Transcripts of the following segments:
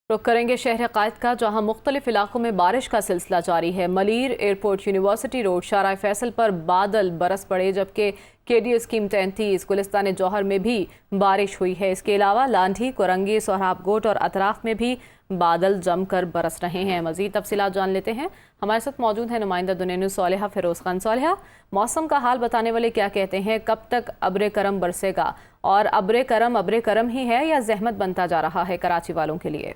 रुख करेंगे शहर कायद का, जहां मुख्तलिफ इलाकों में बारिश का सिलसिला जारी है। Malir airport, university road, Shahrah Faisal पर बादल बरस पड़े, जबकि KD स्कीम 33 गुलिस्तान जौहर में भी बारिश हुई है। इसके अलावा लांढी, कोरंगी, सोहराबकोट और अतराफ में भी बादल जमकर बरस रहे हैं। मजीद तफसीलात जान लेते हैं। हमारे साथ मौजूद है नुमाइंदा दुनिया सोलेहा फिरोज खान। सोलेहा, मौसम का हाल बताने वाले क्या कहते हैं? कब तक अब्र करम बरसेगा और अब्र करम ही है या जहमत बनता जा रहा है कराची वालों के लिए?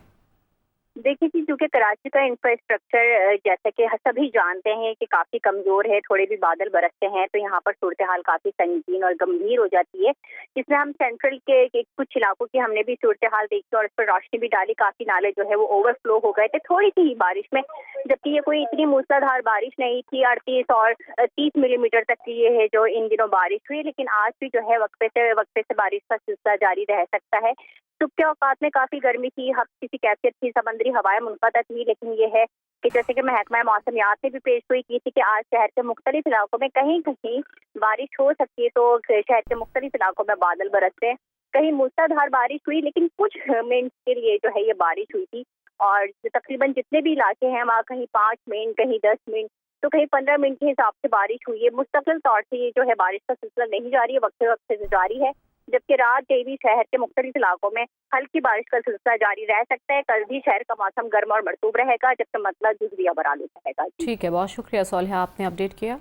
देखिए जी, क्योंकि कराची का इंफ्रास्ट्रक्चर जैसा कि सभी जानते हैं कि काफी कमजोर है, थोड़े भी बादल बरसते हैं तो यहाँ पर सूरत हाल काफी संगीन और गंभीर हो जाती है। इसमें हम सेंट्रल के कुछ इलाकों की हमने भी सूरत हाल देखी और इस पर रोशनी भी डाली। काफी नाले जो है वो ओवरफ्लो हो गए थे थोड़ी सी ही बारिश में, जबकि ये कोई इतनी मूसलाधार बारिश नहीं थी। 38 और 30 मिलीमीटर तक की ये है जो इन दिनों बारिश हुई, लेकिन आज भी जो है वक्फे से बारिश का सिलसिला जारी रह सकता है। सुबह के औकात में काफी गर्मी थी, हल्की सी कैफियत थी, समुद्री हवाएं मुनक़ता थी, लेकिन ये है कि जैसे कि महकमा मौसमियात ने भी पेशगोई की थी कि आज शहर के मुख्तलिफ इलाकों में कहीं कहीं बारिश हो सकती है। तो शहर के मुख्तलिफ इलाकों में बादल बरसते हैं, कहीं मूसलाधार बारिश हुई, लेकिन कुछ मिनट के लिए जो है ये बारिश हुई थी। और तकरीबन जितने भी इलाके हैं वहाँ कहीं 5 मिनट, कहीं 10 मिनट, तो कहीं 15 मिनट के हिसाब से बारिश हुई है। मुस्तकिल तौर से ये जो है बारिश का सिलसिला नहीं जारी है, वक्त से जारी है। जबकि रात में भी शहर के मुख्तलिफ इलाकों में हल्की बारिश का सिलसिला जारी रह सकता है। कल भी शहर का मौसम गर्म और मरतूब रहेगा, जबकि मतलब जुजविया बरालू रहेगा। ठीक है, बहुत शुक्रिया सोलेहा, आपने अपडेट किया।